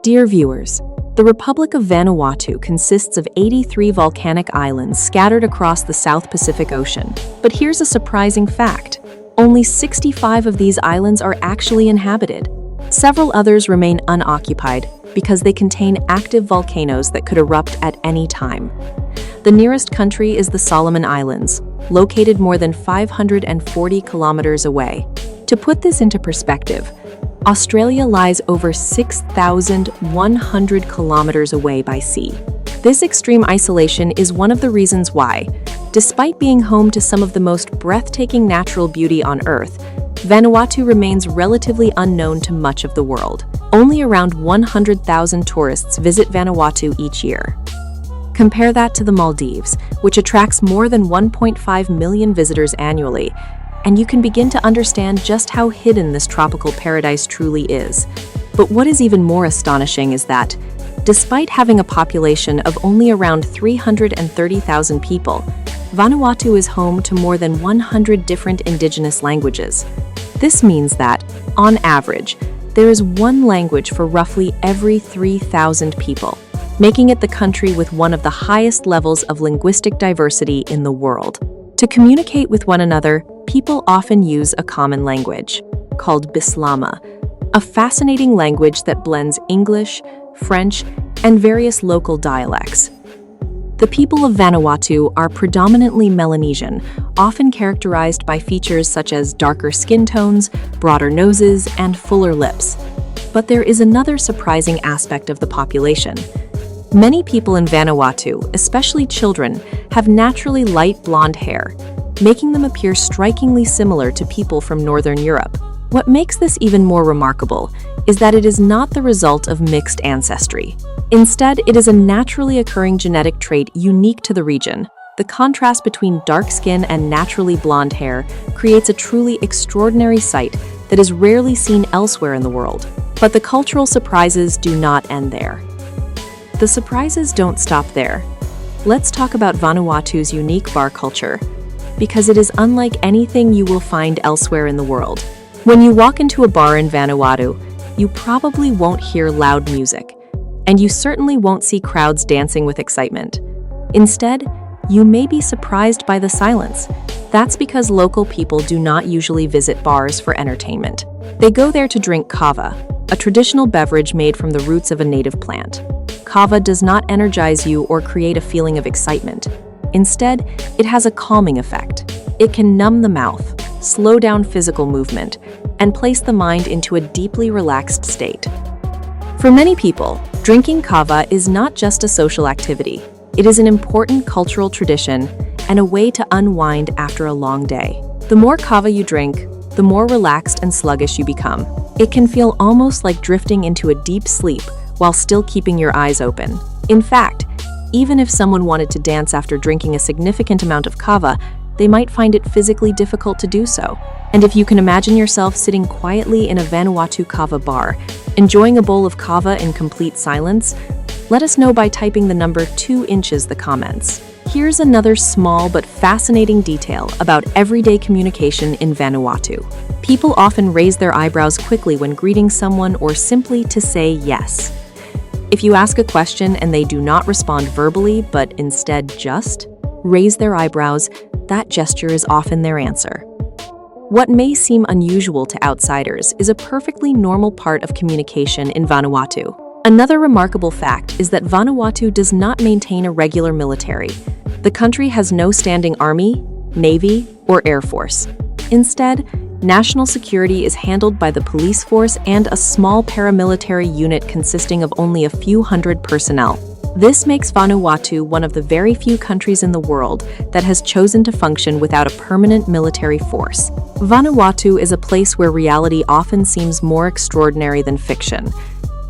Dear viewers, the Republic of Vanuatu consists of 83 volcanic islands scattered across the South Pacific Ocean. But here's a surprising fact. Only 65 of these islands are actually inhabited. Several others remain unoccupied because they contain active volcanoes that could erupt at any time. The nearest country is the Solomon Islands, located more than 540 kilometers away. To put this into perspective, Australia lies over 6,100 kilometers away by sea. This extreme isolation is one of the reasons why, despite being home to some of the most breathtaking natural beauty on Earth, Vanuatu remains relatively unknown to much of the world. Only around 100,000 tourists visit Vanuatu each year. Compare that to the Maldives, which attracts more than 1.5 million visitors annually, and you can begin to understand just how hidden this tropical paradise truly is. But what is even more astonishing is that, despite having a population of only around 330,000 people, Vanuatu is home to more than 100 different indigenous languages. This means that, on average, there is one language for roughly every 3,000 people, making it the country with one of the highest levels of linguistic diversity in the world. To communicate with one another, people often use a common language, called Bislama, a fascinating language that blends English, French, and various local dialects. The people of Vanuatu are predominantly Melanesian, often characterized by features such as darker skin tones, broader noses, and fuller lips. But there is another surprising aspect of the population. Many people in Vanuatu, especially children, have naturally light blonde hair, making them appear strikingly similar to people from Northern Europe. What makes this even more remarkable is that it is not the result of mixed ancestry. Instead, it is a naturally occurring genetic trait unique to the region. The contrast between dark skin and naturally blonde hair creates a truly extraordinary sight that is rarely seen elsewhere in the world. But the cultural surprises do not end there. The surprises don't stop there. Let's talk about Vanuatu's unique bar culture, because it is unlike anything you will find elsewhere in the world. When you walk into a bar in Vanuatu, you probably won't hear loud music, and you certainly won't see crowds dancing with excitement. Instead, you may be surprised by the silence. That's because local people do not usually visit bars for entertainment. They go there to drink kava, a traditional beverage made from the roots of a native plant. Kava does not energize you or create a feeling of excitement. Instead, it has a calming effect. It can numb the mouth, slow down physical movement, and place the mind into a deeply relaxed state. For many people, drinking kava is not just a social activity. It is an important cultural tradition and a way to unwind after a long day. The more kava you drink, the more relaxed and sluggish you become. It can feel almost like drifting into a deep sleep while still keeping your eyes open. In fact, even if someone wanted to dance after drinking a significant amount of kava, they might find it physically difficult to do so. And if you can imagine yourself sitting quietly in a Vanuatu kava bar, enjoying a bowl of kava in complete silence, let us know by typing the number 2 inches the comments. Here's another small but fascinating detail about everyday communication in Vanuatu. People often raise their eyebrows quickly when greeting someone or simply to say yes. If you ask a question and they do not respond verbally, but instead just raise their eyebrows, that gesture is often their answer. What may seem unusual to outsiders is a perfectly normal part of communication in Vanuatu. Another remarkable fact is that Vanuatu does not maintain a regular military. The country has no standing army, navy, or air force. Instead, national security is handled by the police force and a small paramilitary unit consisting of only a few hundred personnel. This makes Vanuatu one of the very few countries in the world that has chosen to function without a permanent military force. Vanuatu is a place where reality often seems more extraordinary than fiction.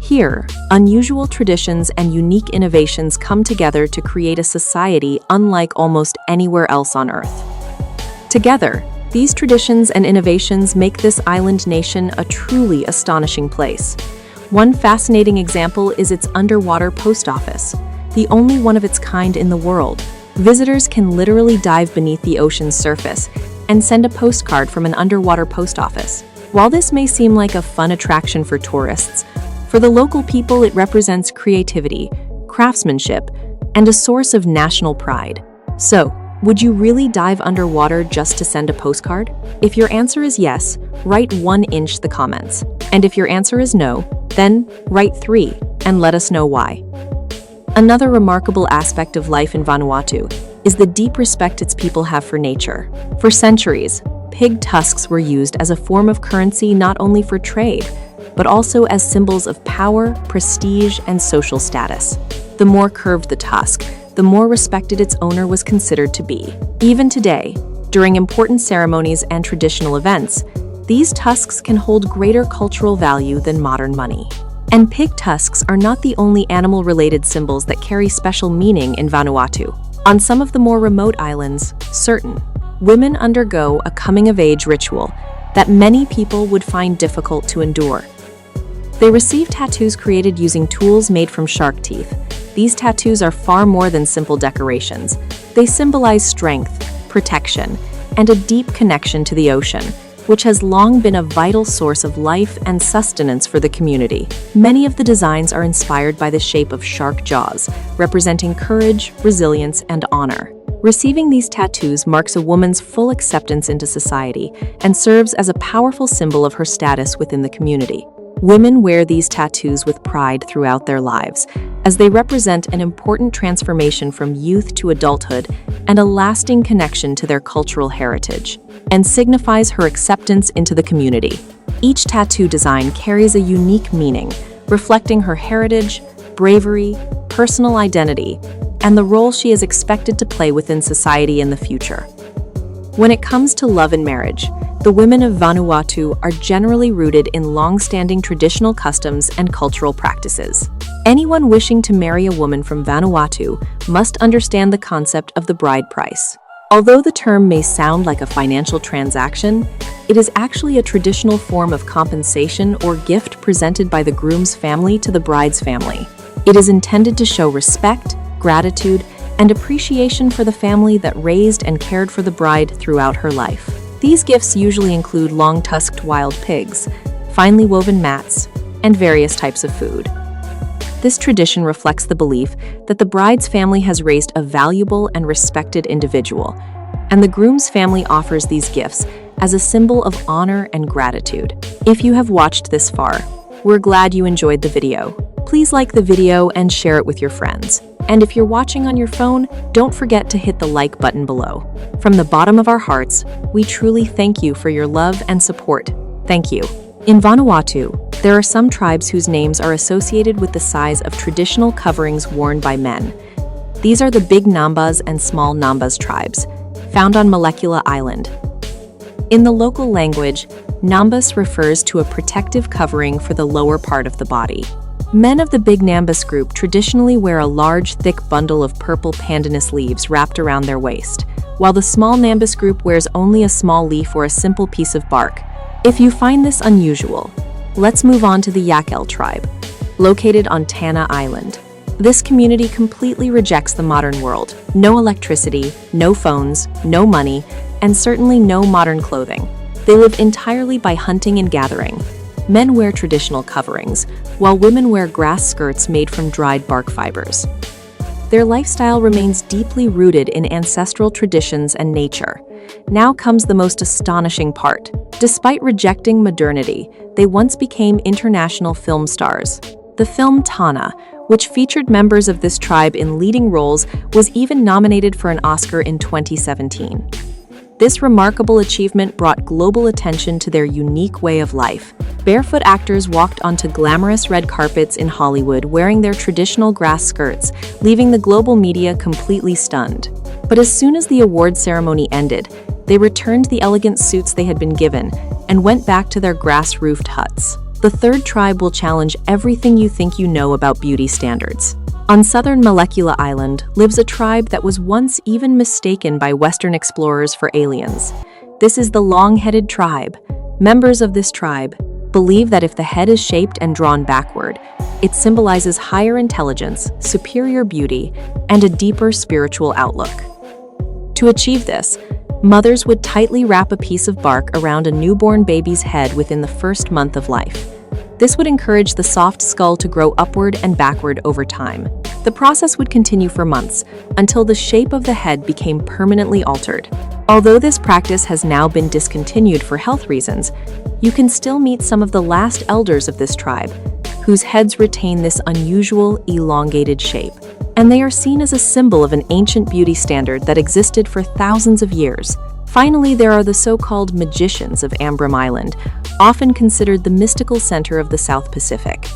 Here, unusual traditions and unique innovations come together to create a society unlike almost anywhere else on Earth. Together, these traditions and innovations make this island nation a truly astonishing place. One fascinating example is its underwater post office, the only one of its kind in the world. Visitors can literally dive beneath the ocean's surface and send a postcard from an underwater post office. While this may seem like a fun attraction for tourists, For the local people, it represents creativity, craftsmanship, and a source of national pride. So, would you really dive underwater just to send a postcard? If your answer is yes, write 1" the comments. And if your answer is no, then write 3 and let us know why. Another remarkable aspect of life in Vanuatu is the deep respect its people have for nature. For centuries, pig tusks were used as a form of currency not only for trade, but also as symbols of power, prestige, and social status. The more curved the tusk, the more respected its owner was considered to be. Even today, during important ceremonies and traditional events, these tusks can hold greater cultural value than modern money. And pig tusks are not the only animal-related symbols that carry special meaning in Vanuatu. On some of the more remote islands, certain women undergo a coming-of-age ritual that many people would find difficult to endure. They receive tattoos created using tools made from shark teeth. These tattoos are far more than simple decorations. They symbolize strength, protection, and a deep connection to the ocean, which has long been a vital source of life and sustenance for the community. Many of the designs are inspired by the shape of shark jaws, representing courage, resilience, and honor. Receiving these tattoos marks a woman's full acceptance into society and serves as a powerful symbol of her status within the community. Women wear these tattoos with pride throughout their lives, as they represent an important transformation from youth to adulthood and a lasting connection to their cultural heritage, and signifies her acceptance into the community. Each tattoo design carries a unique meaning, reflecting her heritage, bravery, personal identity, and the role she is expected to play within society in the future. When it comes to love and marriage, the women of Vanuatu are generally rooted in long-standing traditional customs and cultural practices. Anyone wishing to marry a woman from Vanuatu must understand the concept of the bride price. Although the term may sound like a financial transaction, it is actually a traditional form of compensation or gift presented by the groom's family to the bride's family. It is intended to show respect, gratitude, and appreciation for the family that raised and cared for the bride throughout her life. These gifts usually include long-tusked wild pigs, finely woven mats, and various types of food. This tradition reflects the belief that the bride's family has raised a valuable and respected individual, and the groom's family offers these gifts as a symbol of honor and gratitude. If you have watched this far, we're glad you enjoyed the video. Please like the video and share it with your friends. And if you're watching on your phone, don't forget to hit the like button below. From the bottom of our hearts, we truly thank you for your love and support. Thank you. In Vanuatu, there are some tribes whose names are associated with the size of traditional coverings worn by men. These are the Big Nambas and Small Nambas tribes, found on Molecular Island. In the local language, Nambas refers to a protective covering for the lower part of the body. Men of the Big Nambas group traditionally wear a large, thick bundle of purple pandanus leaves wrapped around their waist, while the Small Nambas group wears only a small leaf or a simple piece of bark. If you find this unusual, let's move on to the Yakel tribe, located on Tanna Island. This community completely rejects the modern world. No electricity, no phones, no money, and certainly no modern clothing. They live entirely by hunting and gathering. Men wear traditional coverings, while women wear grass skirts made from dried bark fibers. Their lifestyle remains deeply rooted in ancestral traditions and nature. Now comes the most astonishing part. Despite rejecting modernity, they once became international film stars. The film Tanna, which featured members of this tribe in leading roles, was even nominated for an Oscar in 2017. This remarkable achievement brought global attention to their unique way of life. Barefoot actors walked onto glamorous red carpets in Hollywood wearing their traditional grass skirts, leaving the global media completely stunned. But as soon as the award ceremony ended, they returned the elegant suits they had been given and went back to their grass-roofed huts. The third tribe will challenge everything you think you know about beauty standards. On southern Molecular Island lives a tribe that was once even mistaken by Western explorers for aliens. This is the long-headed tribe. Members of this tribe believe that if the head is shaped and drawn backward, it symbolizes higher intelligence, superior beauty, and a deeper spiritual outlook. To achieve this, mothers would tightly wrap a piece of bark around a newborn baby's head within the first month of life. This would encourage the soft skull to grow upward and backward over time. The process would continue for months, until the shape of the head became permanently altered. Although this practice has now been discontinued for health reasons, you can still meet some of the last elders of this tribe, whose heads retain this unusual, elongated shape. And they are seen as a symbol of an ancient beauty standard that existed for thousands of years. Finally, there are the so-called magicians of Ambrim Island, often considered the mystical center of the South Pacific.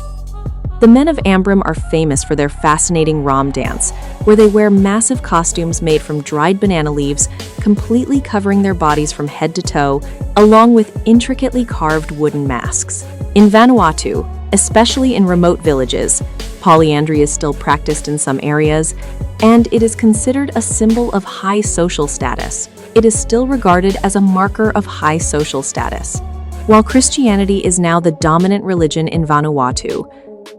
The men of Ambrim are famous for their fascinating rom dance, where they wear massive costumes made from dried banana leaves, completely covering their bodies from head to toe, along with intricately carved wooden masks. In Vanuatu, especially in remote villages, polyandry is still practiced in some areas, and it is considered a symbol of high social status. It is still regarded as a marker of high social status. While Christianity is now the dominant religion in Vanuatu,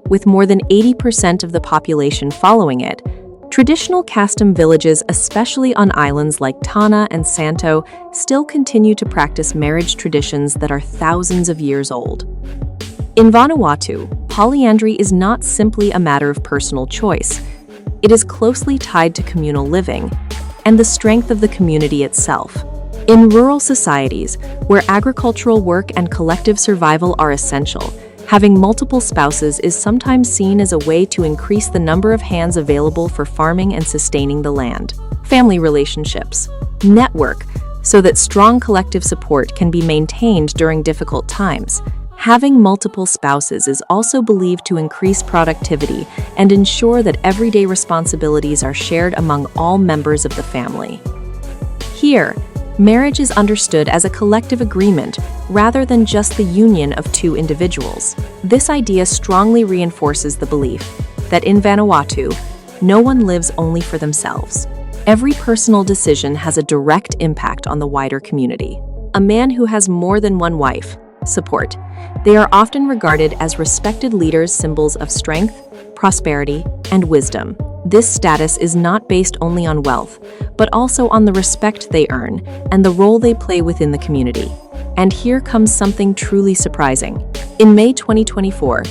with more than 80% of the population following it, traditional custom villages, especially on islands like Tana and Santo, still continue to practice marriage traditions that are thousands of years old. In Vanuatu, polyandry is not simply a matter of personal choice. It is closely tied to communal living and the strength of the community itself. In rural societies, where agricultural work and collective survival are essential, having multiple spouses is sometimes seen as a way to increase the number of hands available for farming and sustaining the land. Family relationships. Network, so that strong collective support can be maintained during difficult times. Having multiple spouses is also believed to increase productivity and ensure that everyday responsibilities are shared among all members of the family. Here, marriage is understood as a collective agreement rather than just the union of two individuals. This idea strongly reinforces the belief that in Vanuatu, no one lives only for themselves. Every personal decision has a direct impact on the wider community. A man who has more than one wife, support. They are often regarded as respected leaders, symbols of strength, prosperity, and wisdom. This status is not based only on wealth, but also on the respect they earn and the role they play within the community. And here comes something truly surprising. In May 2024,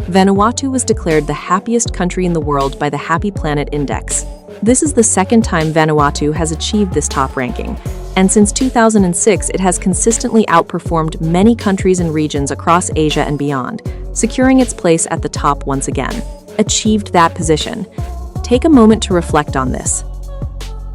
Vanuatu was declared the happiest country in the world by the Happy Planet Index. This is the second time Vanuatu has achieved this top ranking, and since 2006 it has consistently outperformed many countries and regions across Asia and beyond, securing its place at the top once again. Achieved that position. Take a moment to reflect on this.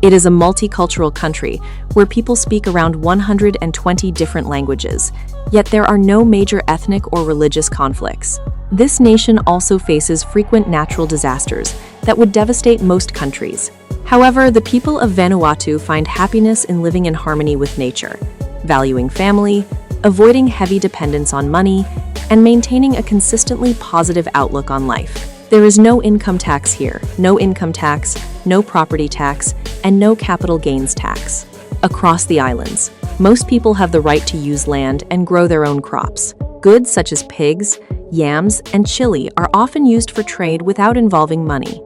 It is a multicultural country where people speak around 120 different languages, yet there are no major ethnic or religious conflicts. This nation also faces frequent natural disasters that would devastate most countries. However, the people of Vanuatu find happiness in living in harmony with nature, valuing family, avoiding heavy dependence on money, and maintaining a consistently positive outlook on life. There is no income tax here, no income tax, no property tax, and no capital gains tax. Across the islands, most people have the right to use land and grow their own crops. Goods such as pigs, yams, and chili are often used for trade without involving money.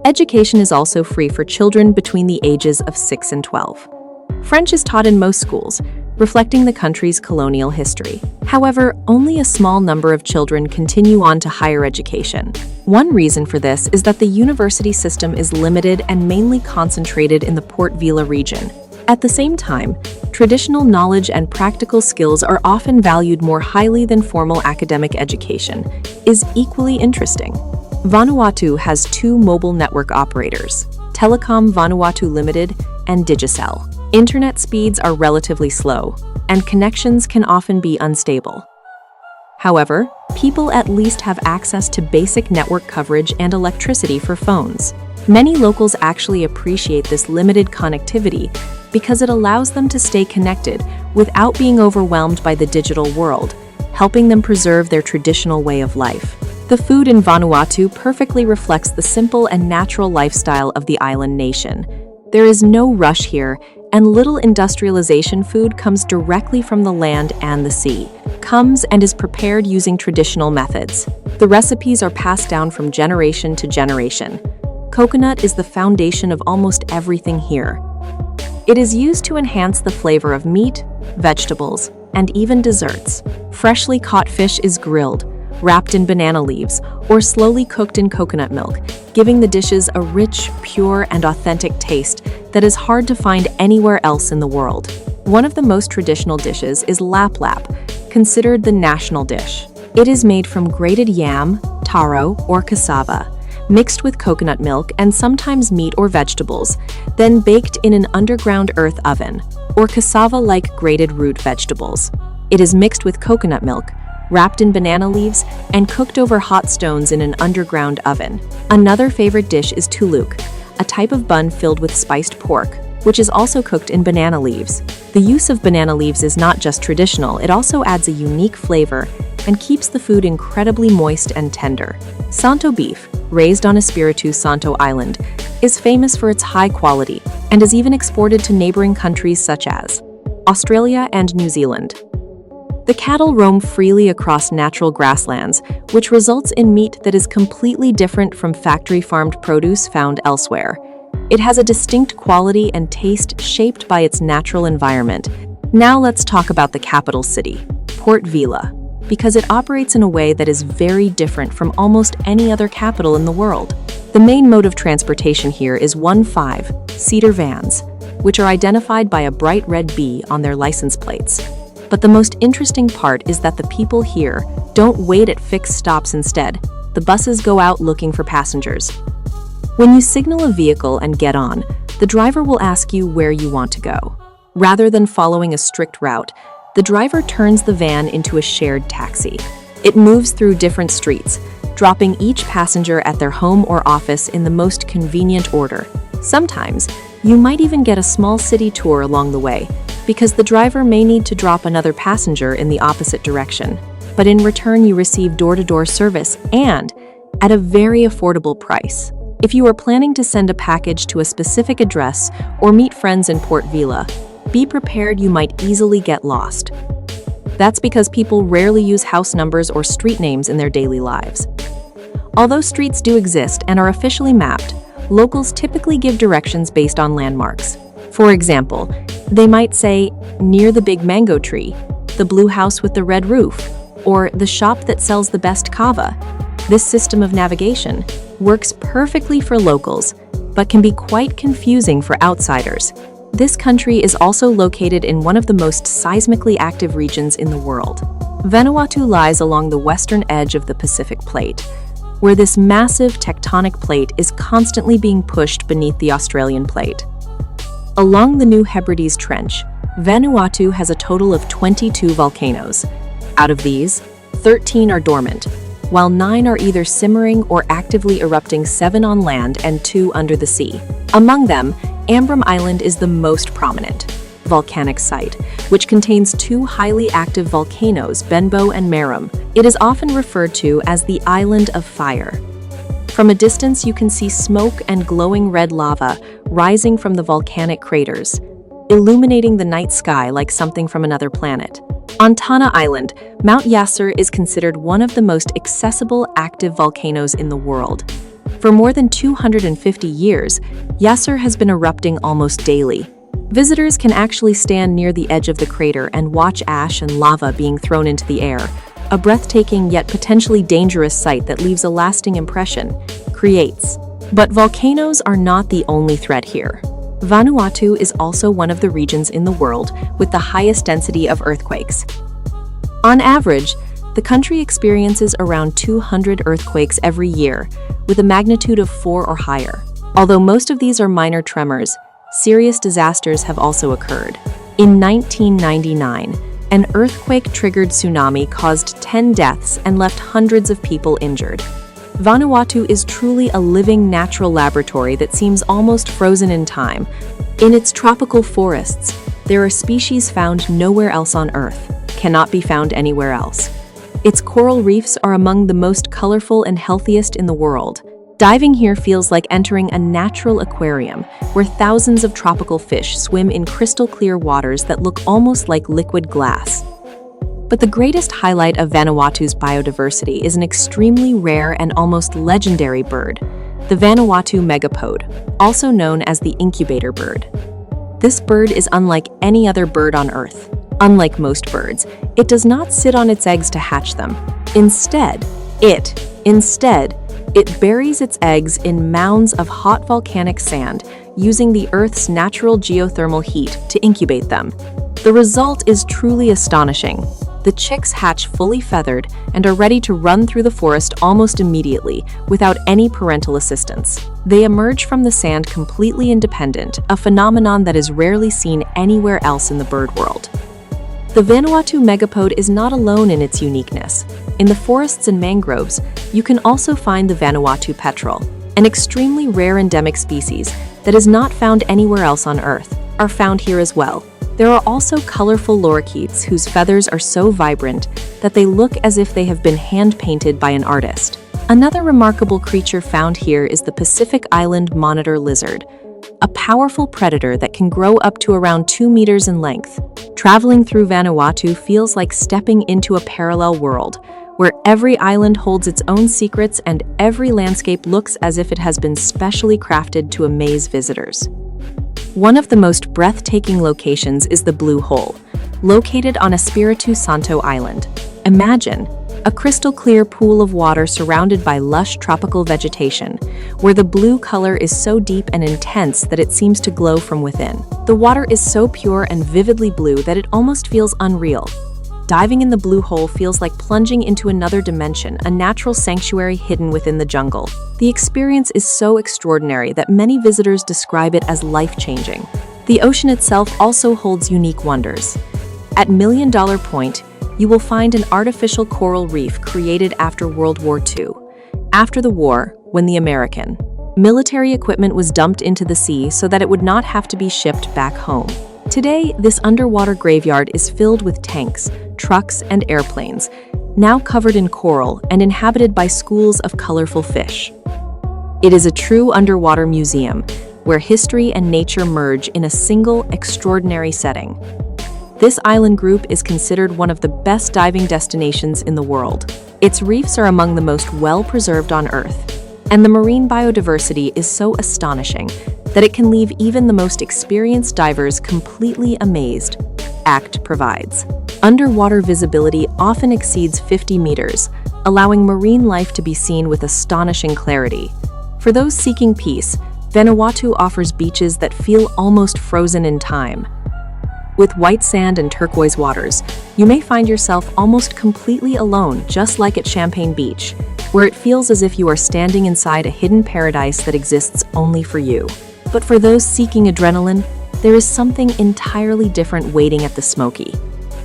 Education is also free for children between the ages of 6 and 12. French is taught in most schools, reflecting the country's colonial history. However, only a small number of children continue on to higher education. One reason for this is that the university system is limited and mainly concentrated in the Port Vila region. At the same time, traditional knowledge and practical skills are often valued more highly than formal academic education. Is equally interesting. Vanuatu has two mobile network operators, Telecom Vanuatu Limited and Digicel. Internet speeds are relatively slow, and connections can often be unstable. However, people at least have access to basic network coverage and electricity for phones. Many locals actually appreciate this limited connectivity because it allows them to stay connected without being overwhelmed by the digital world, helping them preserve their traditional way of life. The food in Vanuatu perfectly reflects the simple and natural lifestyle of the island nation. There is no rush here, and little industrialization. Food comes directly from the land and the sea, comes and is prepared using traditional methods. The recipes are passed down from generation to generation. Coconut is the foundation of almost everything here. It is used to enhance the flavor of meat, vegetables, and even desserts. Freshly caught fish is grilled, wrapped in banana leaves, or slowly cooked in coconut milk, giving the dishes a rich, pure, and authentic taste that is hard to find anywhere else in the world. One of the most traditional dishes is lap lap, considered the national dish. It is made from grated yam, taro, or cassava, mixed with coconut milk and sometimes meat or vegetables, then baked in an underground earth oven, or cassava-like grated root vegetables. It is mixed with coconut milk, wrapped in banana leaves, and cooked over hot stones in an underground oven. Another favorite dish is tuluk, a type of bun filled with spiced pork, which is also cooked in banana leaves. The use of banana leaves is not just traditional, it also adds a unique flavor and keeps the food incredibly moist and tender. Santo beef, raised on Espiritu Santo Island, is famous for its high quality and is even exported to neighboring countries such as Australia and New Zealand. The cattle roam freely across natural grasslands, which results in meat that is completely different from factory-farmed produce found elsewhere. It has a distinct quality and taste shaped by its natural environment. Now let's talk about the capital city, Port Vila, because it operates in a way that is very different from almost any other capital in the world. The main mode of transportation here is 15-seater vans, which are identified by a bright red bee on their license plates. But the most interesting part is that the people here don't wait at fixed stops instead. The buses go out looking for passengers. When you signal a vehicle and get on, the driver will ask you where you want to go. Rather than following a strict route, the driver turns the van into a shared taxi. It moves through different streets, dropping each passenger at their home or office in the most convenient order. Sometimes, you might even get a small city tour along the way, because the driver may need to drop another passenger in the opposite direction. But in return, you receive door-to-door service and at a very affordable price. If you are planning to send a package to a specific address or meet friends in Port Vila, be prepared you might easily get lost. That's because people rarely use house numbers or street names in their daily lives. Although streets do exist and are officially mapped, locals typically give directions based on landmarks. For example, they might say, near the big mango tree, the blue house with the red roof, or the shop that sells the best kava. This system of navigation works perfectly for locals, but can be quite confusing for outsiders. This country is also located in one of the most seismically active regions in the world. Vanuatu lies along the western edge of the Pacific Plate, where this massive tectonic plate is constantly being pushed beneath the Australian plate. Along the New Hebrides Trench, Vanuatu has a total of 22 volcanoes. Out of these, 13 are dormant, while 9 are either simmering or actively erupting, 7 on land and 2 under the sea. Among them, Ambram Island is the most prominent volcanic site, which contains 2 highly active volcanoes, Benbow and Merom. It is often referred to as the Island of Fire. From a distance, you can see smoke and glowing red lava rising from the volcanic craters, illuminating the night sky like something from another planet. On Tanna Island, Mount Yasser is considered one of the most accessible active volcanoes in the world. For more than 250 years, Yasser has been erupting almost daily. Visitors can actually stand near the edge of the crater and watch ash and lava being thrown into the air, a breathtaking yet potentially dangerous sight that leaves a lasting impression. But volcanoes are not the only threat here. Vanuatu is also one of the regions in the world with the highest density of earthquakes. On average, the country experiences around 200 earthquakes every year, with a magnitude of 4 or higher. Although most of these are minor tremors, serious disasters have also occurred. In 1999, an earthquake-triggered tsunami caused 10 deaths and left hundreds of people injured. Vanuatu is truly a living natural laboratory that seems almost frozen in time. In its tropical forests, there are species found nowhere else on Earth, cannot be found anywhere else. Its coral reefs are among the most colorful and healthiest in the world. Diving here feels like entering a natural aquarium, where thousands of tropical fish swim in crystal-clear waters that look almost like liquid glass. But the greatest highlight of Vanuatu's biodiversity is an extremely rare and almost legendary bird, the Vanuatu megapode, also known as the incubator bird. This bird is unlike any other bird on Earth. Unlike most birds, it does not sit on its eggs to hatch them. Instead, it buries its eggs in mounds of hot volcanic sand, using the Earth's natural geothermal heat to incubate them. The result is truly astonishing. The chicks hatch fully feathered and are ready to run through the forest almost immediately, without any parental assistance. They emerge from the sand completely independent, a phenomenon that is rarely seen anywhere else in the bird world. The Vanuatu megapode is not alone in its uniqueness. In the forests and mangroves, you can also find the Vanuatu petrel, an extremely rare endemic species that is not found anywhere else on Earth, are found here as well. There are also colorful lorikeets whose feathers are so vibrant that they look as if they have been hand-painted by an artist. Another remarkable creature found here is the Pacific Island monitor lizard, a powerful predator that can grow up to around 2 meters in length. Traveling through Vanuatu feels like stepping into a parallel world, where every island holds its own secrets and every landscape looks as if it has been specially crafted to amaze visitors. One of the most breathtaking locations is the Blue Hole, located on Espiritu Santo Island. Imagine a crystal-clear pool of water surrounded by lush tropical vegetation, where the blue color is so deep and intense that it seems to glow from within. The water is so pure and vividly blue that it almost feels unreal. Diving in the Blue Hole feels like plunging into another dimension, a natural sanctuary hidden within the jungle. The experience is so extraordinary that many visitors describe it as life-changing. The ocean itself also holds unique wonders. At Million Dollar Point, you will find an artificial coral reef created after World War II. After the war, when the American military equipment was dumped into the sea so that it would not have to be shipped back home. Today, this underwater graveyard is filled with tanks, trucks, and airplanes, now covered in coral and inhabited by schools of colorful fish. It is a true underwater museum, where history and nature merge in a single, extraordinary setting. This island group is considered one of the best diving destinations in the world. Its reefs are among the most well-preserved on Earth, and the marine biodiversity is so astonishing that it can leave even the most experienced divers completely amazed. ACT provides. Underwater visibility often exceeds 50 meters, allowing marine life to be seen with astonishing clarity. For those seeking peace, Vanuatu offers beaches that feel almost frozen in time. With white sand and turquoise waters, you may find yourself almost completely alone, just like at Champagne Beach, where it feels as if you are standing inside a hidden paradise that exists only for you. But for those seeking adrenaline, there is something entirely different waiting at the Smoky.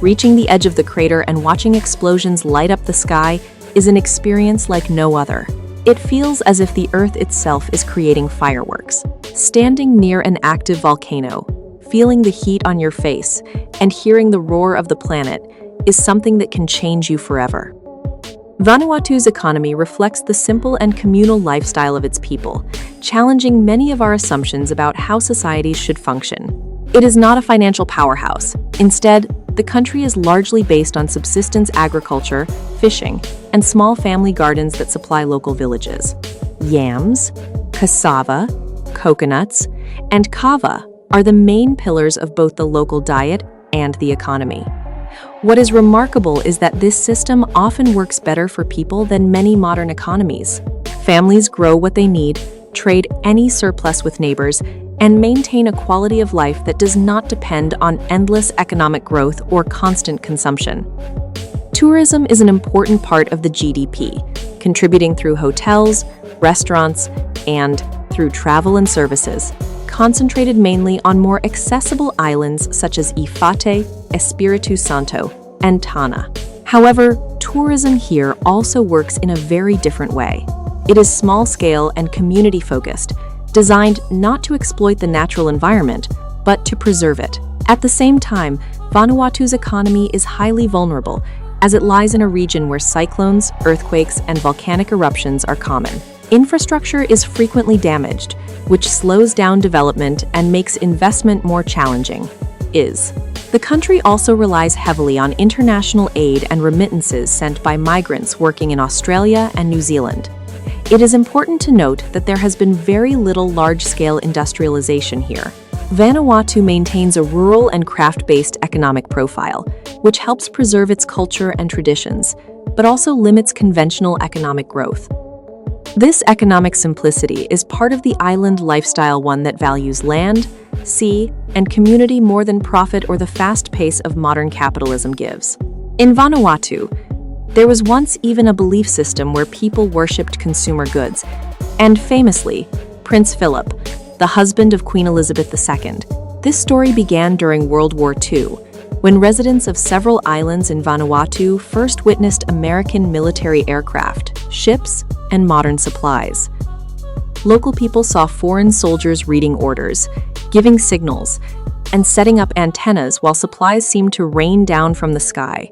Reaching the edge of the crater and watching explosions light up the sky is an experience like no other. It feels as if the Earth itself is creating fireworks. Standing near an active volcano, feeling the heat on your face, and hearing the roar of the planet is something that can change you forever. Vanuatu's economy reflects the simple and communal lifestyle of its people, challenging many of our assumptions about how societies should function. It is not a financial powerhouse. Instead, the country is largely based on subsistence agriculture, fishing, and small family gardens that supply local villages. Yams, cassava, coconuts, and kava are the main pillars of both the local diet and the economy. What is remarkable is that this system often works better for people than many modern economies. Families grow what they need, trade any surplus with neighbors, and maintain a quality of life that does not depend on endless economic growth or constant consumption. Tourism is an important part of the GDP, contributing through hotels, restaurants, and through travel and services, concentrated mainly on more accessible islands such as Ifate, Espiritu Santo, and Tana. However, tourism here also works in a very different way. It is small-scale and community-focused, designed not to exploit the natural environment, but to preserve it. At the same time, Vanuatu's economy is highly vulnerable, as it lies in a region where cyclones, earthquakes, and volcanic eruptions are common. Infrastructure is frequently damaged, which slows down development and makes investment more challenging. The country also relies heavily on international aid and remittances sent by migrants working in Australia and New Zealand. It is important to note that there has been very little large-scale industrialization here. Vanuatu maintains a rural and craft-based economic profile, which helps preserve its culture and traditions. but also limits conventional economic growth. This economic simplicity is part of the island lifestyle, one that values land, sea, and community more than profit or the fast pace of modern capitalism gives. In Vanuatu, there was once even a belief system where people worshipped consumer goods, and famously, Prince Philip, the husband of Queen Elizabeth II. This story began during World War II, when residents of several islands in Vanuatu first witnessed American military aircraft, ships, and modern supplies. Local people saw foreign soldiers reading orders, giving signals, and setting up antennas while supplies seemed to rain down from the sky.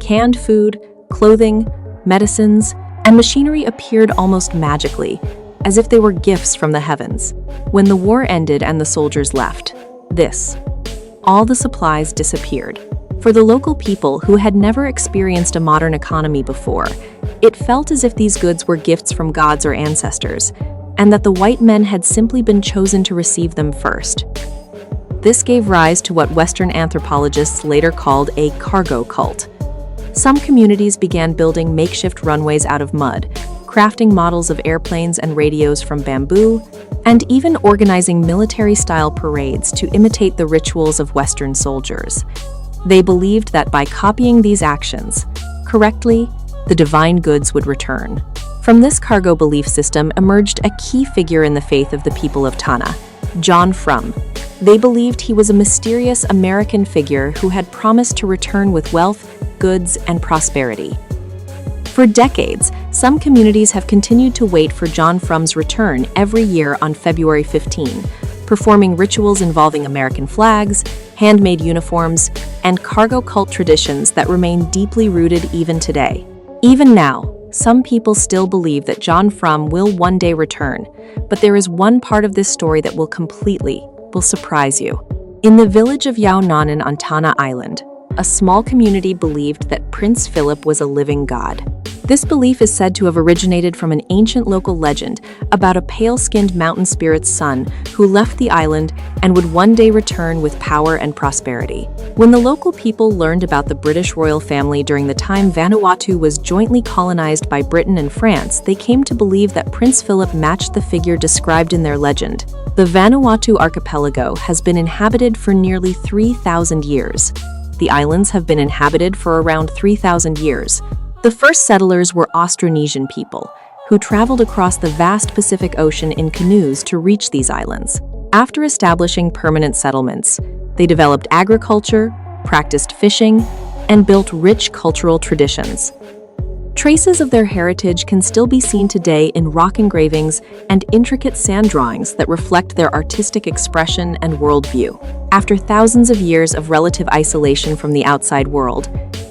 Canned food, clothing, medicines, and machinery appeared almost magically, as if they were gifts from the heavens. When the war ended and the soldiers left, all the supplies disappeared. For the local people who had never experienced a modern economy before, it felt as if these goods were gifts from gods or ancestors, and that the white men had simply been chosen to receive them first. This gave rise to what Western anthropologists later called a cargo cult. Some communities began building makeshift runways out of mud, crafting models of airplanes and radios from bamboo, and even organizing military-style parades to imitate the rituals of Western soldiers. They believed that by copying these actions correctly, the divine goods would return. From this cargo belief system emerged a key figure in the faith of the people of Tanna, John Frum. They believed he was a mysterious American figure who had promised to return with wealth, goods, and prosperity. For decades, some communities have continued to wait for John Frum's return every year on February 15, performing rituals involving American flags, handmade uniforms, and cargo cult traditions that remain deeply rooted even today. Even now, some people still believe that John Frum will one day return, but there is one part of this story that will surprise you. In the village of Yaunanan on Tanna Island, a small community believed that Prince Philip was a living god. This belief is said to have originated from an ancient local legend about a pale-skinned mountain spirit's son who left the island and would one day return with power and prosperity. When the local people learned about the British royal family during the time Vanuatu was jointly colonized by Britain and France, they came to believe that Prince Philip matched the figure described in their legend. The Vanuatu archipelago has been inhabited for nearly 3,000 years. The islands have been inhabited for around 3,000 years. The first settlers were Austronesian people, who traveled across the vast Pacific Ocean in canoes to reach these islands. After establishing permanent settlements, they developed agriculture, practiced fishing, and built rich cultural traditions. Traces of their heritage can still be seen today in rock engravings and intricate sand drawings that reflect their artistic expression and worldview. After thousands of years of relative isolation from the outside world,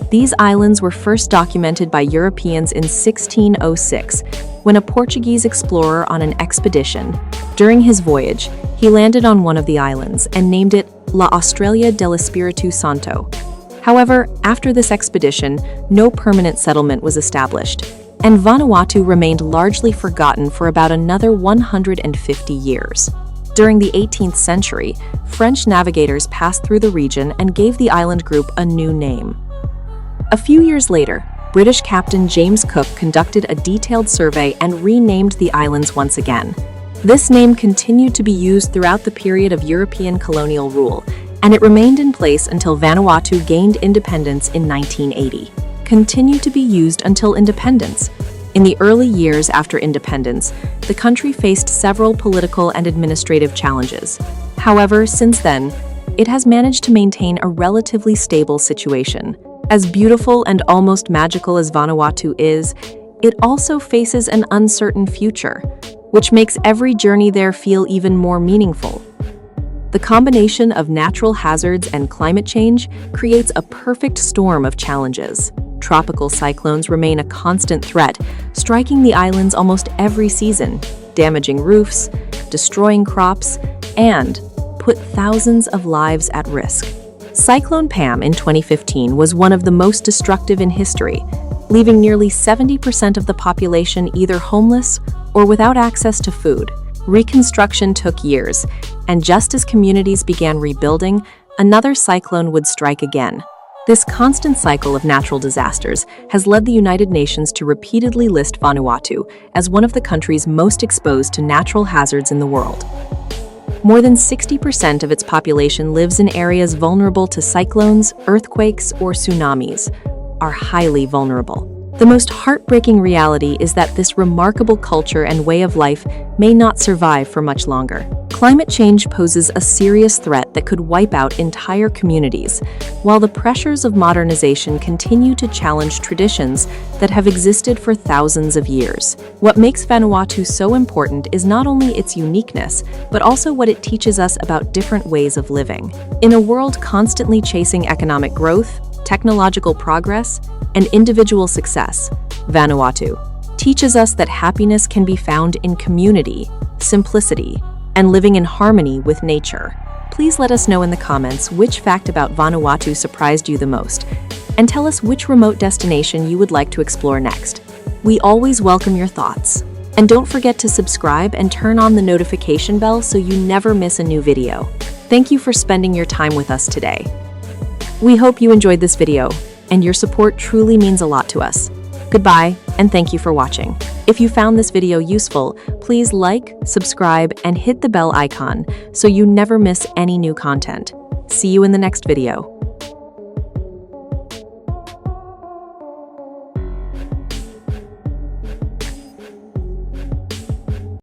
these islands were first documented by Europeans in 1606, when a Portuguese explorer on an expedition. During his voyage, he landed on one of the islands and named it La Australia del Espiritu Santo. However, after this expedition, no permanent settlement was established, and Vanuatu remained largely forgotten for about another 150 years. During the 18th century, French navigators passed through the region and gave the island group a new name. A few years later, British Captain James Cook conducted a detailed survey and renamed the islands once again. This name continued to be used throughout the period of European colonial rule, and it remained in place until Vanuatu gained independence in 1980. Continued to be used until independence. In the early years after independence, the country faced several political and administrative challenges. However, since then, it has managed to maintain a relatively stable situation. As beautiful and almost magical as Vanuatu is, it also faces an uncertain future, which makes every journey there feel even more meaningful. The combination of natural hazards and climate change creates a perfect storm of challenges. Tropical cyclones remain a constant threat, striking the islands almost every season, damaging roofs, destroying crops, and put thousands of lives at risk. Cyclone Pam in 2015 was one of the most destructive in history, leaving nearly 70% of the population either homeless or without access to food. Reconstruction took years, and just as communities began rebuilding, another cyclone would strike again. This constant cycle of natural disasters has led the United Nations to repeatedly list Vanuatu as one of the countries most exposed to natural hazards in the world. More than 60% of its population lives in areas vulnerable to cyclones, earthquakes, or tsunamis, are highly vulnerable. The most heartbreaking reality is that this remarkable culture and way of life may not survive for much longer. Climate change poses a serious threat that could wipe out entire communities, while the pressures of modernization continue to challenge traditions that have existed for thousands of years. What makes Vanuatu so important is not only its uniqueness, but also what it teaches us about different ways of living. In a world constantly chasing economic growth, technological progress, and individual success, Vanuatu teaches us that happiness can be found in community, simplicity, and living in harmony with nature. Please let us know in the comments which fact about Vanuatu surprised you the most, and tell us which remote destination you would like to explore next. We always welcome your thoughts. And don't forget to subscribe and turn on the notification bell so you never miss a new video. Thank you for spending your time with us today. We hope you enjoyed this video, and your support truly means a lot to us. Goodbye, and thank you for watching. If you found this video useful, please like, subscribe, and hit the bell icon so you never miss any new content. See you in the next video.